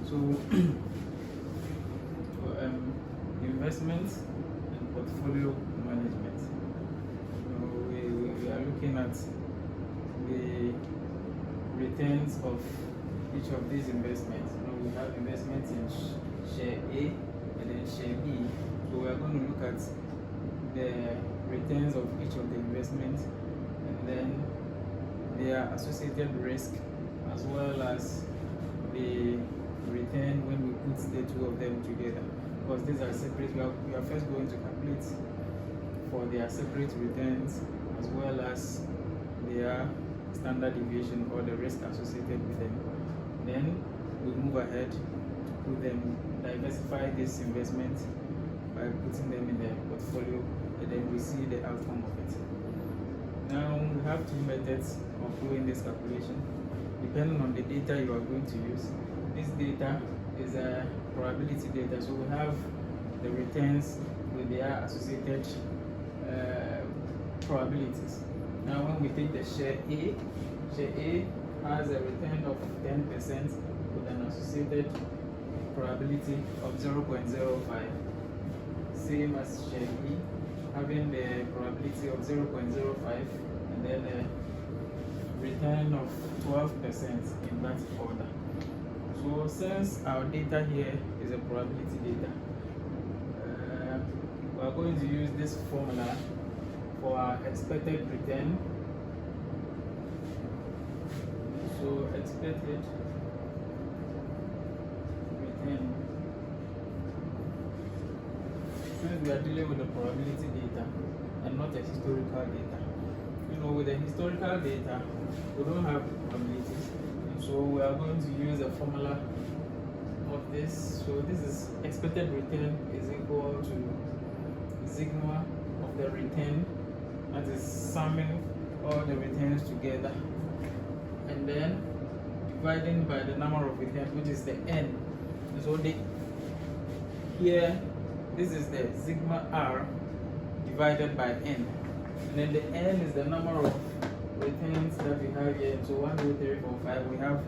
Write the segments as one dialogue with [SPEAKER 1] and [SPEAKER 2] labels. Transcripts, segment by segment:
[SPEAKER 1] So, investment and portfolio management. We are looking at the returns of each of these investments. We have investments in share A and then share B. So we are going to look at the returns of each of the investments and then their associated risk, as well as the return when we put the two of them together. Because these are separate, we are first going to calculate for their separate returns as well as their standard deviation or the risk associated with them. Then we move ahead to put them, diversify this investment by putting them in the portfolio, and then we see the outcome of it. Now we have two methods of doing this calculation depending on the data you are going to use. This data is a probability data, so we have the returns with their associated probabilities. Now when we take the share A has a return of 10% with an associated probability of 0.05, same as share B having the probability of 0.05 and then a return of 12% in that order. So since our data here is a probability data, we are going to use this formula for our expected return. So expected return, since we are dealing with the probability data and not the historical data. With the historical data, we don't have probabilities, so we are going to use a formula of this. So this is expected return is equal to sigma of the return, that is summing all the returns together, and then dividing by the number of returns, which is the n. So here this is the sigma r divided by n, and then the n is the number of returns that we have here. So 1, 2, 3, 4, 5, we have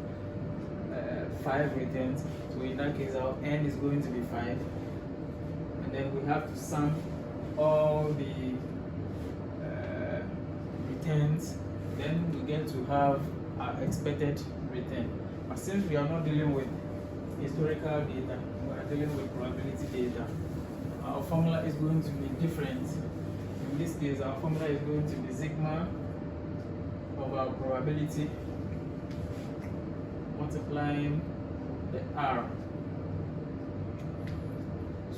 [SPEAKER 1] 5 returns. So in that case our n is going to be 5, and then we have to sum all the returns, then we get to have our expected return. But since we are not dealing with historical data, we are dealing with probability data, our formula is going to be different. In this case, our formula is going to be sigma of our probability multiplying the r.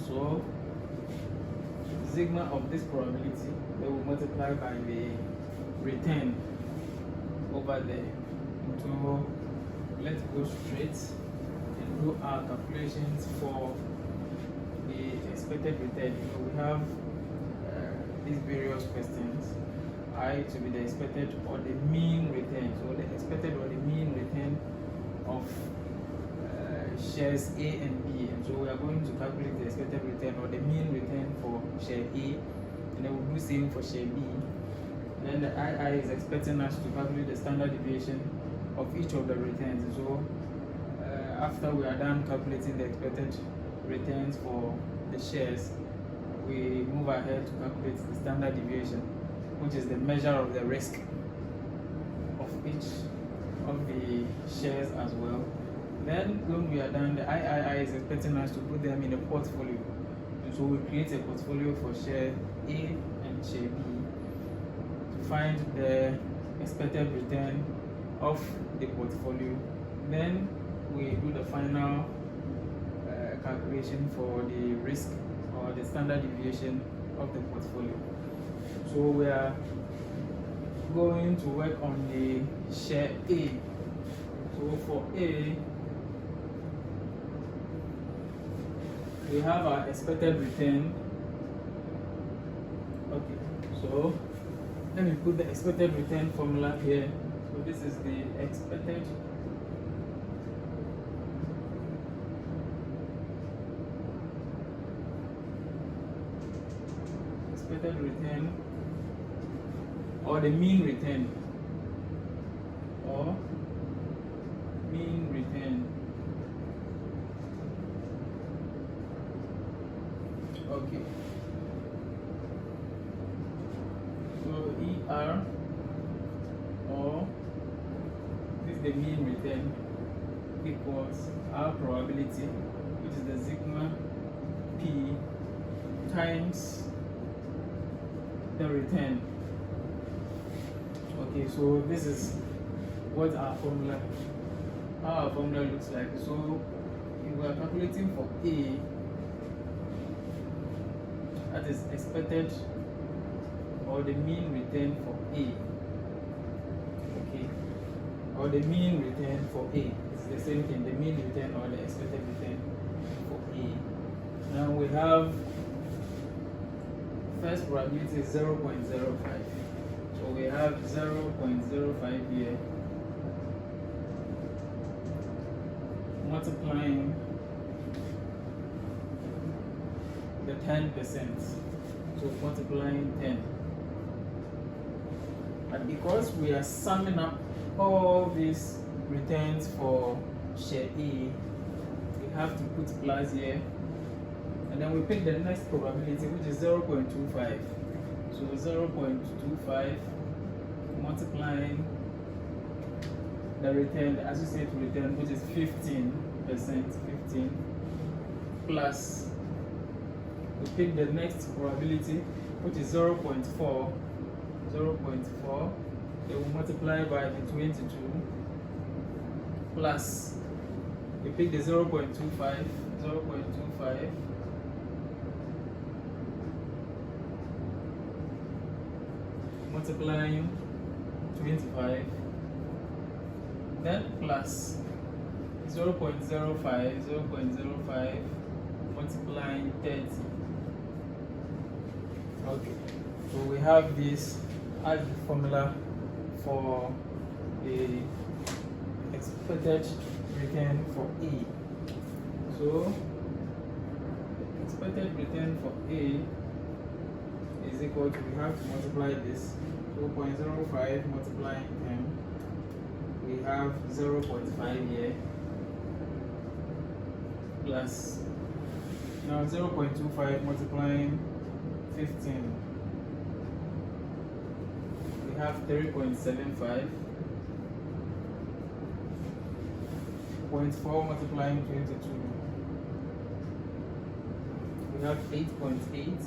[SPEAKER 1] So sigma of this probability, they will multiply by the return over there. So let's go straight and do our calculations for the expected return. We have these various questions. I to be the expected or the mean return. So the expected or the mean return of shares A and B. And so we are going to calculate the expected return or the mean return for share A, and then we'll do same for share B. And then the II is expecting us to calculate the standard deviation of each of the returns. And so after we are done calculating the expected returns for the shares, we move ahead to calculate the standard deviation, which is the measure of the risk of each of the shares as well. Then when we are done, the III is expecting us to put them in a portfolio. And so we create a portfolio for share A and share B to find the expected return of the portfolio. Then we do the final calculation for the risk or the standard deviation of the portfolio. So we are going to work on the share A. So for A, we have our expected return. Okay, so let me put the expected return formula here. So this is the expected return or the mean return or mean return the mean return equals our probability, which is the sigma p times the return. Okay, so this is what our formula, how our formula looks like. So if we are calculating for A, that is expected or the mean return for A. Okay, or the mean return for A. It's the same thing, the mean return or the expected return for A. Now we have first probability is 0.05. So we have 0.05 here, multiplying the 10%. So multiplying 10. And because we are summing up all these returns for share A, we have to put plus here. And then we pick the next probability, which is 0.25. So 0.25 multiplying the return, the associated return, which is 15%, 15 plus. We pick the next probability, which is 0.4. 0.4. They will multiply by the 22 plus. We pick the 0.25. 0.25. Multiplying 25, then plus 0.05 multiplying 30. Okay, so we have this as the formula for the expected return for A. So expected return for A is equal to, we have to multiply this 2.05 multiplying 10. We have 0.5 here plus, now 0.25 multiplying 15. We have 3.75. 0.4 multiplying 22. We have 8.8.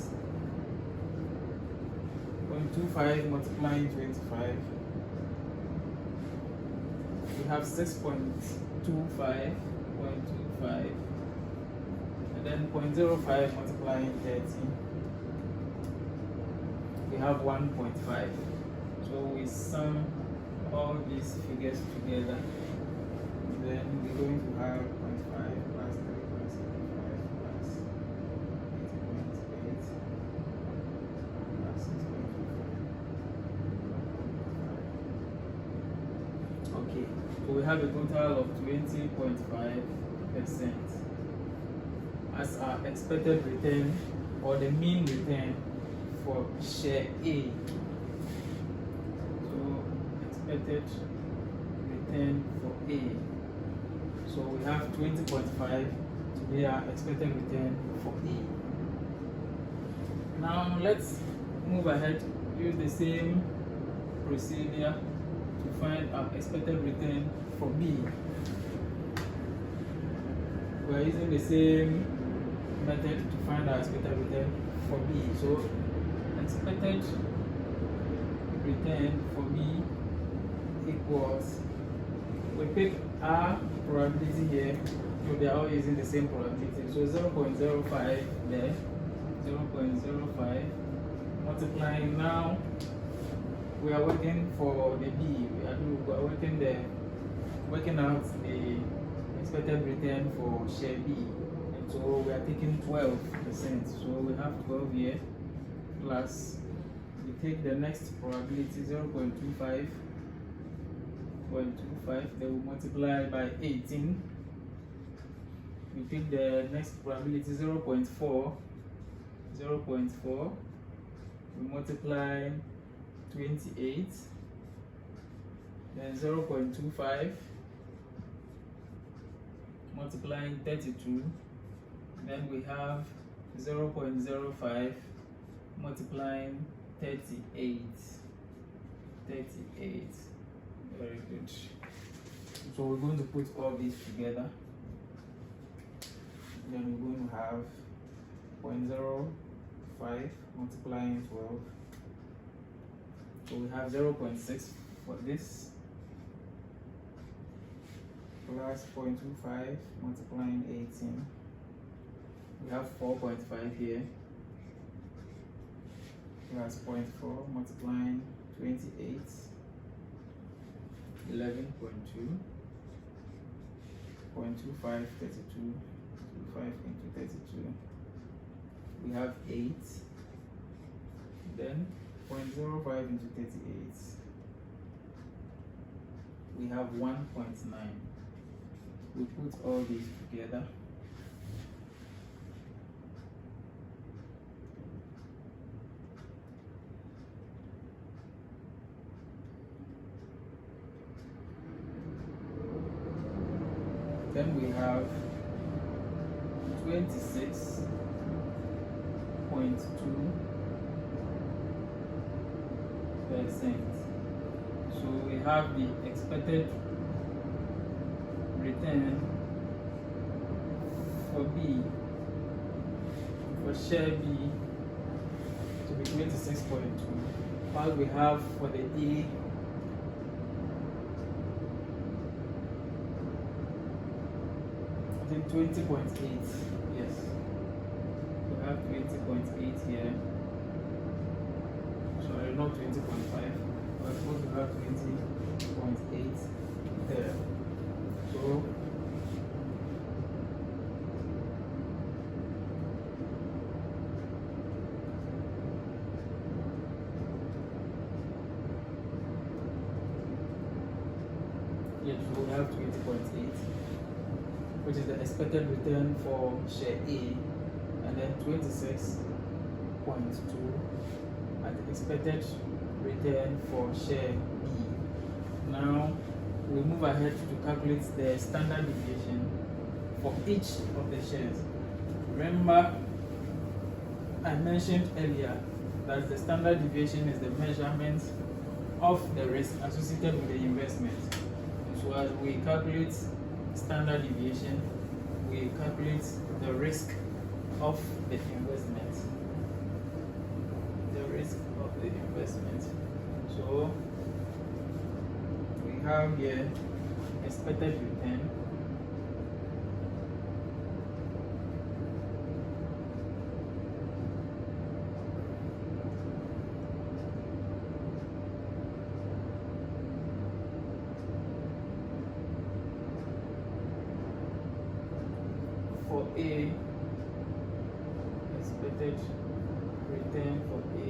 [SPEAKER 1] 0.25 multiplying 25. We have 6.25, 0.25, and then 0.05 multiplying 30. We have 1.5. So we sum all these figures together. Then we're going to have 0.5 plus 3.75 plus 8.8 plus 6.25. Okay, so we have a total of 20.5% as our expected return or the mean return for share A. So expected return for A. So we have 20.5 to be our expected return for A. Now let's move ahead, use the same procedure to find our expected return for B. We are using the same method to find our expected return for B. So expected return for B equals, we pick our probability here, so they are all using the same probability. So 0.05 there, 0.05 multiplying, now we are working for the B. We are working out the expected return for share B. And so we are taking 12%. So we have 12 here plus, we take the next probability 0.25. 0.25, they will multiply by 18. We take the next probability 0.4. 0.4, we multiply 28. Then 0.25 multiplying 32. Then we have 0.05 multiplying 38. 38. Very good. So we're going to put all these together. Then we're going to have 0.05 multiplying 12. So we have 0.6 for this, plus 0.25 multiplying 18. We have 4.5 here, plus 0.4 multiplying 28, 11.2, 0.25, 32, 5 into 32. We have 8, then 0.05 into 38. We have 1.9. We put all these together. Then we have 26.2%. So we have the expected return for B, for share B, to be 26.2, while we have for the A I think 20.8. Yes, we have 20.8 here. Sorry, not 20.5. We're supposed to have 20.8 there. So yes, so we have 20.8, which is the expected return for share A, and then 26.2 at the expected return for share B. Now we move ahead to calculate the standard deviation for each of the shares. Remember, I mentioned earlier that the standard deviation is the measurement of the risk associated with the investment. So as we calculate standard deviation, we calculate the risk of the investment. The risk of the investment. So we have here expected return. For A, expected return for A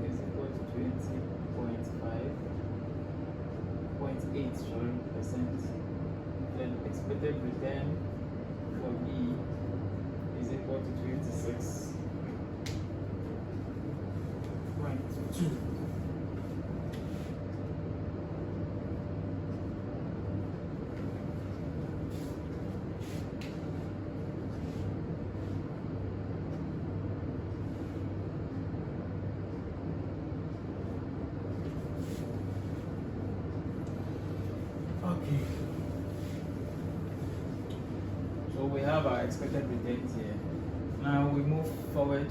[SPEAKER 1] is equal to 20.8%. Then expected return for B is equal to 26.2. Okay. So we have our expected returns here. Now we move forward.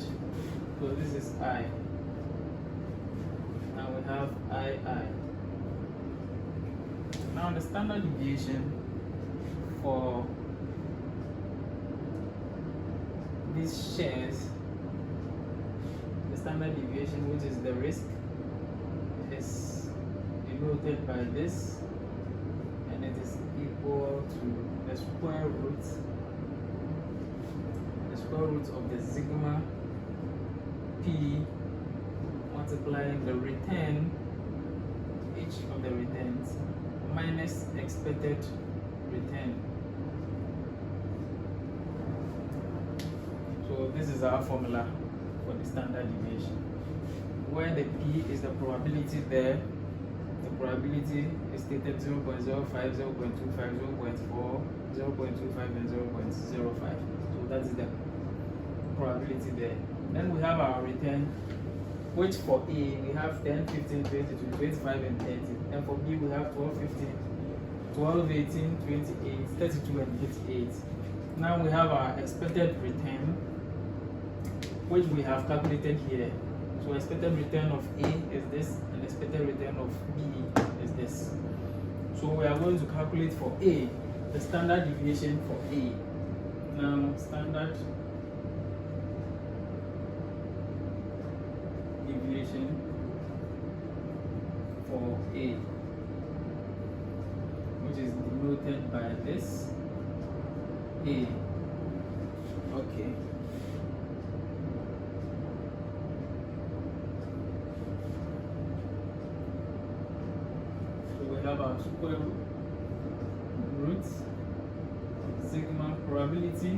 [SPEAKER 1] So this is I. Now we have II. Now the standard deviation for these shares, the standard deviation, which is the risk, is denoted by this, and it is equal to the square root of the sigma p multiplying the return, each of the returns, minus expected return. So this is our formula for the standard deviation, where the p is the probability there. The probability is stated 0.05, 0.25, 0.4, 0.25, and 0.05. So that is the probability there. Then we have our return, which for A we have 10, 15, 20, 25, and 30. And for B we have 12, 15, 12, 18, 28, 32, and 88. Now we have our expected return, which we have calculated here. So expected return of A is this, and expected return of B is this. So we are going to calculate for A, the standard deviation for A. Now standard deviation for A, which is denoted by this A. Okay. So we have our square root sigma probability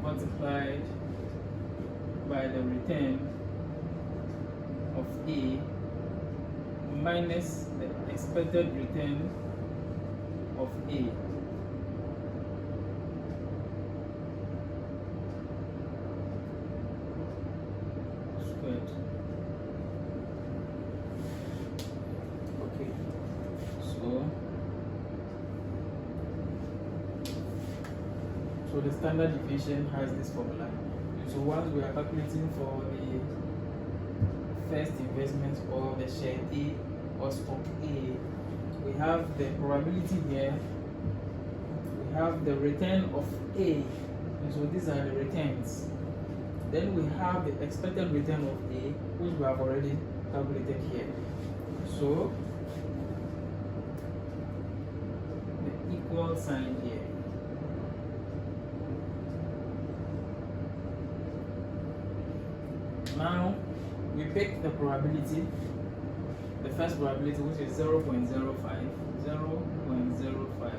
[SPEAKER 1] multiplied by the return of A minus the expected return of A. Squared. Okay. So the standard deviation has this formula. So once we are calculating for the first investment or the share A or stock A, we have the probability here, we have the return of A, and so these are the returns. Then we have the expected return of A, which we have already calculated here. So the equal sign here. Now we pick the probability, the first probability, which is 0.05. 0.05.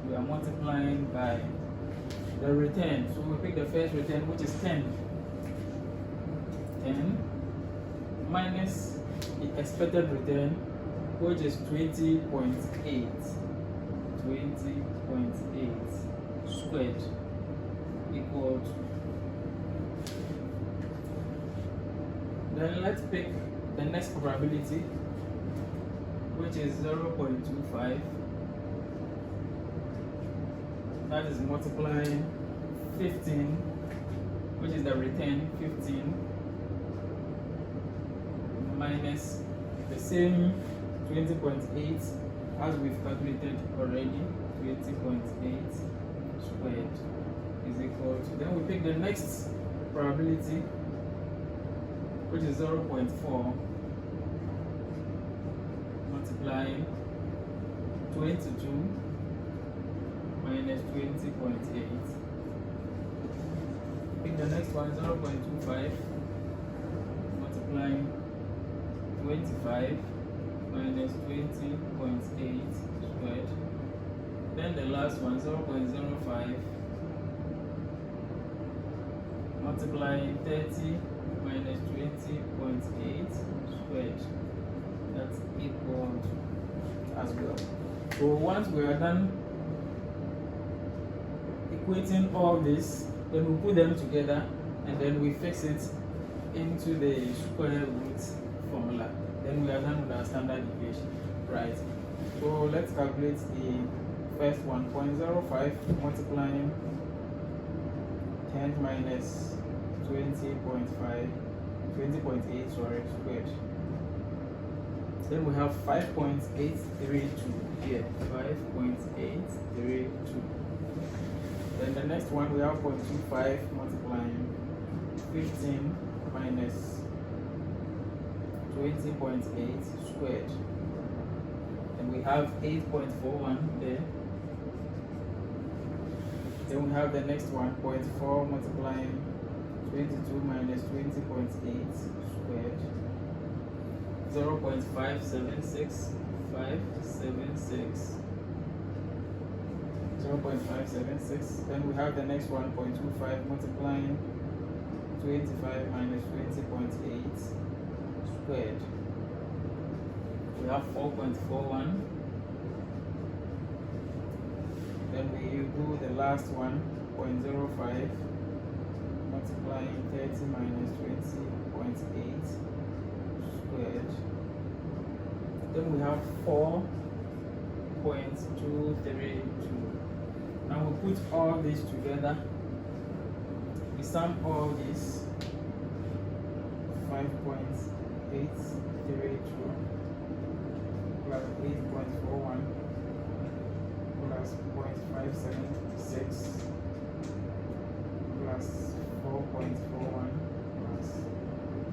[SPEAKER 1] We are multiplying by the return. So we pick the first return, which is 10. 10 minus the expected return, which is 20.8. 20.8 squared equal to. Then let's pick the next probability, which is 0.25. That is multiplying 15, which is the return, 15 minus the same 20.8 as we've calculated already. 20.8 squared is equal to. Then we pick the next probability, which is 0.4, multiplying 22 minus 20.8. Pick the next one, 0.25, multiplying 25 minus 20.8 squared. Then the last one, 0.05, multiplying 30 minus 20.8 squared. That's equal to as well. So once we are done equating all this, then we put them together and then we fix it into the square root formula. Then we are done with our standard deviation, right? So let's calculate the first one, 0.05 multiplying 10 minus 20.8 squared. Then we have 5.832 here. 5.832. Then the next one we have 0.25 multiplying 15 minus 20.8 squared. And we have 8.41 there. Then we have the next one, 0.4 multiplying 22 minus 20.8 squared. 0.576. 0.576. Then we have the next one, 0.25 multiplying 25 minus 20.8 squared. We have 4.41. Then we do the last one, 0.05 multiplying 30 minus 20.8 squared. Then we have 4.232. Now we put all this together. We sum all this. 5.832 plus 8.41 plus 0.576 plus 4.41 plus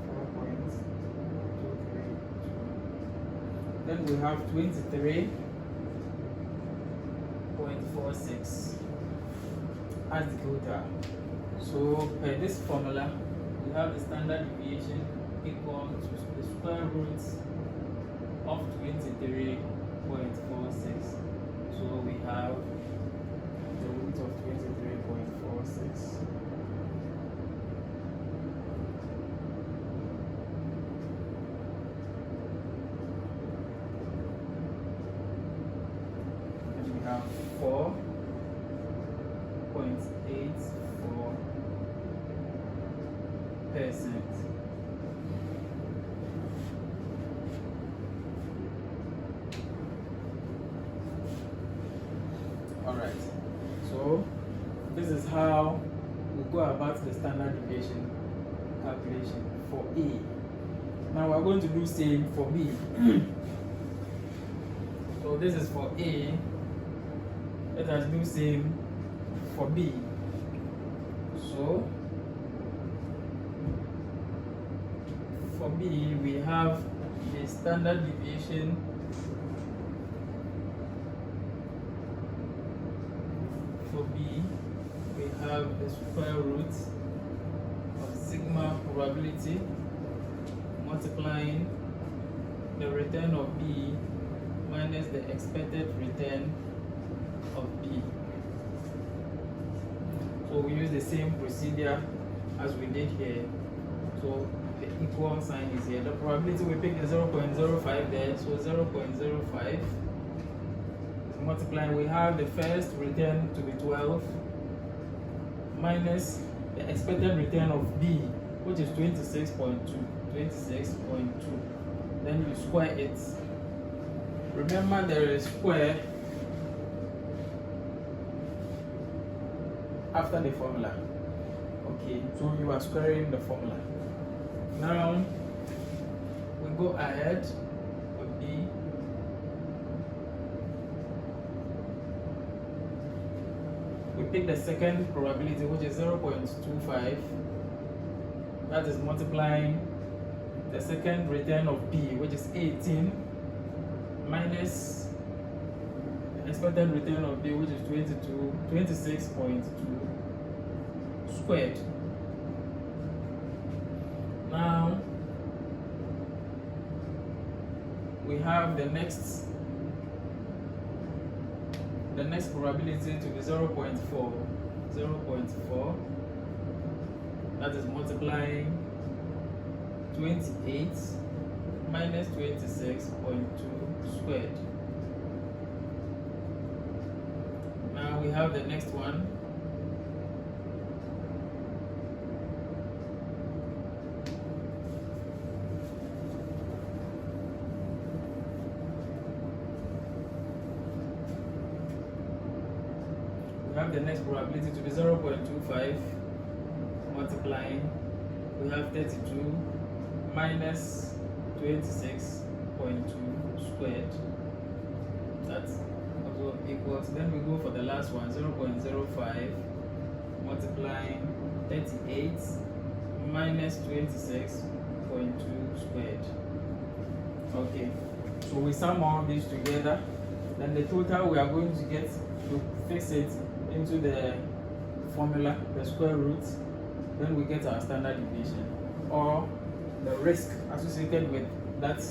[SPEAKER 1] 4.232. Then we have 23.46 as the total. So per this formula, we have the standard deviation equal to the square root of 23.46. So we have the root of 23.46. And we have 4.84%. Alright, so this is how we go about the standard deviation calculation for A. Now we're going to do same for B. So this is for A. Let us do same for B. So for B, we have the standard deviation for B. We have the square root of sigma probability multiplying the return of B minus the expected return of B. So we use the same procedure as we did here. So the equal sign is here. The probability, we pick the 0.05 there, so 0.05 is multiplying. We have the first return to be 12 minus the expected return of B, which is 26.2. Then you square it. Remember, there is square after the formula. Okay, so you are squaring the formula. Now we go ahead with B. We pick the second probability, which is 0.25. That is multiplying the second return of B, which is 18, minus the expected return of B, which is 26.2 squared. Now we have the next probability to be 0.4. That is multiplying 28 minus 26.2 squared. Now we have the next one. We have the next probability to be 0.25 multiplying. We have 32 minus 26.2 squared. That's also equals. Then we go for the last one, 0.05 multiplying 38 minus 26.2 squared. Okay, so we sum all these together. Then the total we are going to get to fix it into the formula, the square root. Then we get our standard deviation or the risk associated with that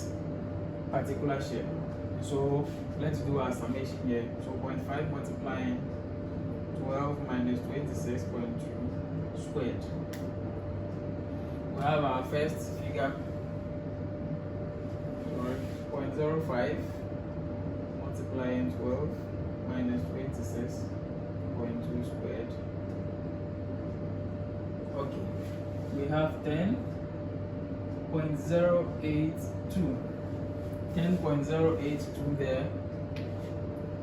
[SPEAKER 1] particular share. So let's do our summation here. So 0.5 multiplying 12 minus 26.2 squared. We have our first figure, 0.05 multiplying 12 minus 26.2 squared. Okay, we have 10.082 10.082 there,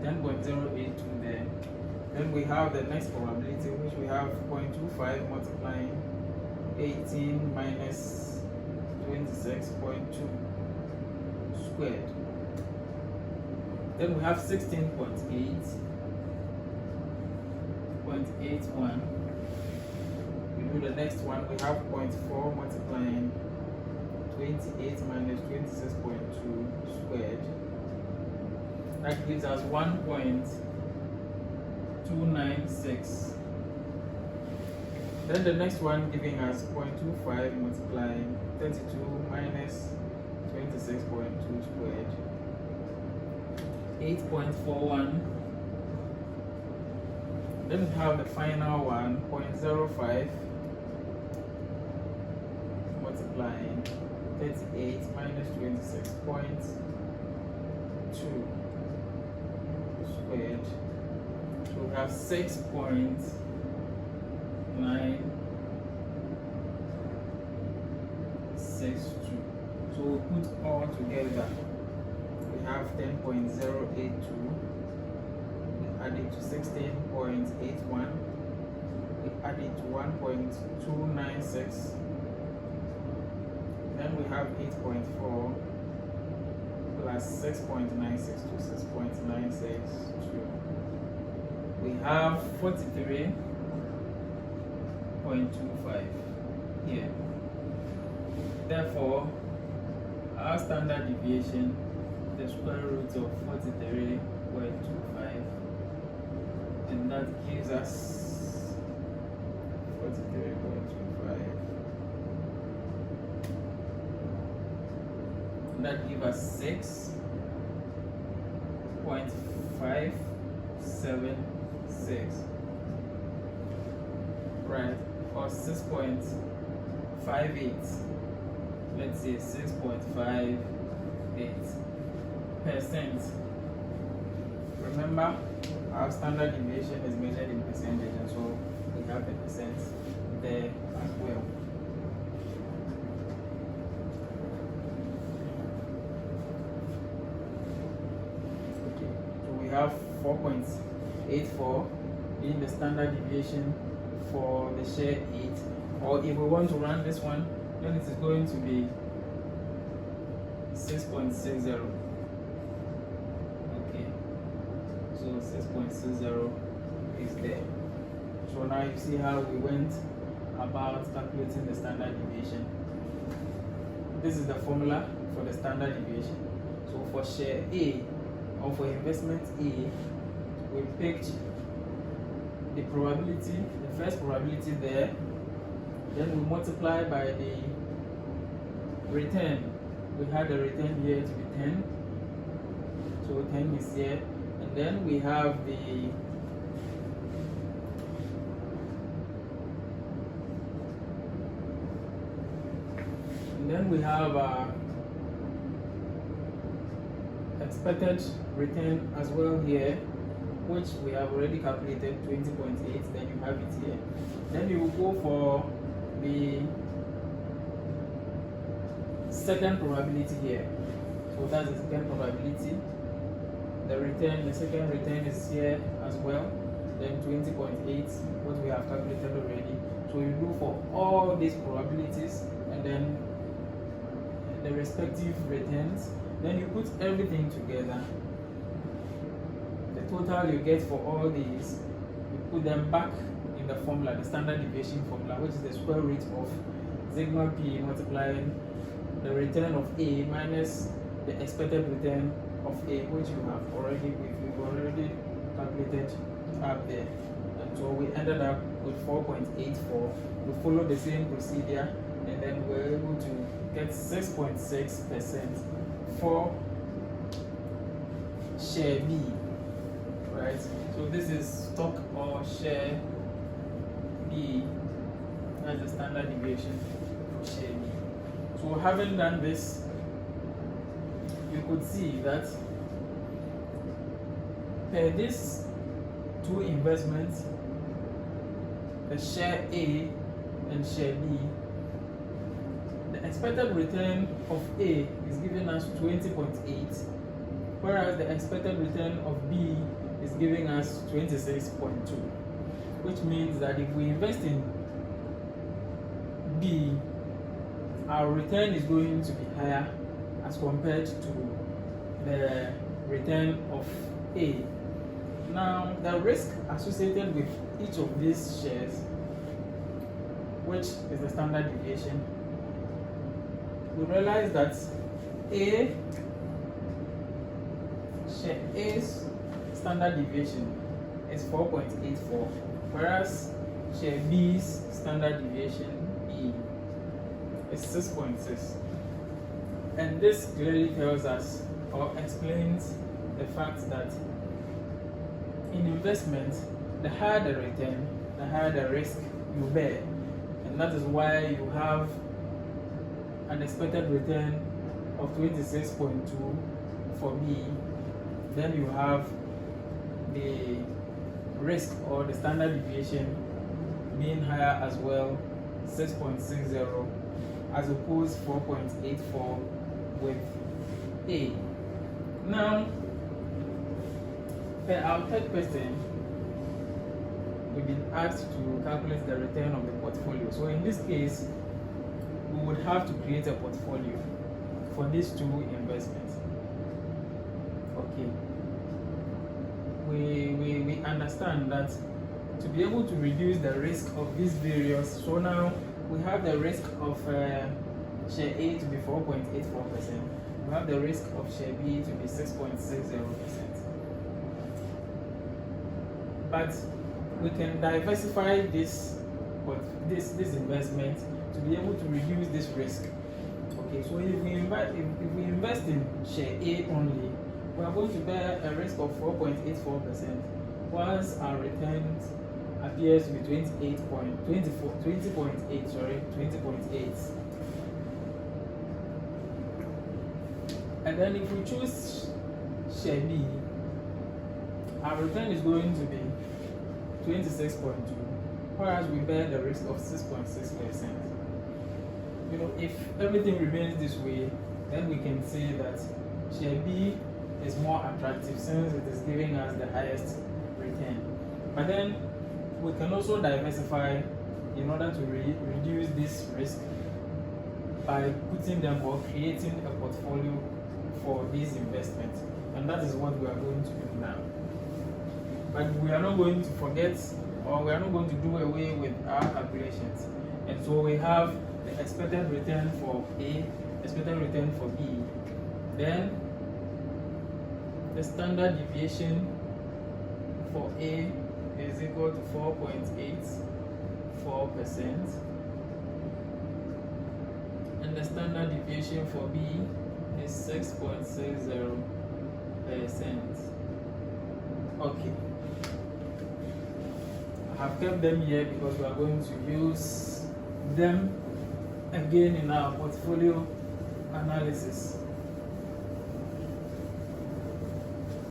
[SPEAKER 1] 10.082 there. Then we have the next probability, which we have 0.25 multiplying 18 minus 26.2 squared. Then we have 16.8.81. We do the next one, we have 0.4 multiplying 28 minus 26.2 squared. That gives us 1.296. Then the next one giving us 0.25 multiplying 32 minus 26.2 squared. 8.41. Then we have the final one, 0.05 multiplying 38 minus 26.2 squared. So we have 6.962. So we put all together. We have 10.082. We add it to 16.81. We add it to 1.296. Then we have 8.4 plus 6.962, 6.962. We have 43.25 here. Therefore, our standard deviation, the square root of 43.25, and that gives us 43.25. That gives us 6.576, right? Or 6.58. Let's say 6.58%. Remember, our standard deviation is measured in percentage, and so we have the percent there as well. We have 4.84 being the standard deviation for the share 8, or if we want to run this one, then it is going to be 6.60. Okay, so 6.60 is there. So now you see how we went about calculating the standard deviation. This is the formula for the standard deviation. So for share A, or for investment A, we picked the probability, the first probability there, then we multiply by the return. We had the return here to be 10, so 10 is here, and then we have expected return as well here, which we have already calculated, 20.8. Then you have it here. Then you will go for the second probability here. So that's the second probability. The second return is here as well. Then 20.8, what we have calculated already. So you do for all these probabilities and then the respective returns. Then you put everything together. The total you get for all these, you put them back in the formula, the standard deviation formula, which is the square root of sigma p multiplying the return of A minus the expected return of A, which we've already calculated up there. And so we ended up with 4.84. We followed the same procedure, and then we're able to get 6.6% for share B, right? So this is stock or share B. That's the standard deviation for share B. So having done this, you could see that per these two investments, the share A and share B, the expected return of A is giving us 20.8, whereas the expected return of B is giving us 26.2, which means that if we invest in B, our return is going to be higher as compared to the return of A. Now, the risk associated with each of these shares, which is the standard deviation, we realize that share A's standard deviation is 4.84, whereas share B's standard deviation, B, is 6.6. And this clearly tells us or explains the fact that in investment, the higher the return, the higher the risk you bear. And that is why you have an expected return of 26.2 for B. Then you have the risk or the standard deviation being higher as well, 6.60, as opposed 4.84 with A. Now, per our third question, we've been asked to calculate the return of the portfolio. So in this case, we would have to create a portfolio for these two investments. Okay. We understand that to be able to reduce the risk of these various, so now we have the risk of share A to be 4.84%. We have the risk of share B to be 6.60%. But we can diversify this investment to be able to reduce this risk. Okay, so if we invest in share A only, we are going to bear a risk of 4.84%, whilst our returns appears to be 20.8. And then if we choose share B, our return is going to be 26.2, whereas we bear the risk of 6.6%. You know, if everything remains this way, then we can say that share B is more attractive since it is giving us the highest return. But then we can also diversify in order to reduce this risk by putting them or creating a portfolio for these investments. And that is what we are going to do now. But we are not going to forget, or we are not going to do away with our calculations. And so we have the expected return for A, expected return for B, then the standard deviation for A is equal to 4.84%, and the standard deviation for B is 6.60%. Okay, I have kept them here because we are going to use them again in our portfolio analysis.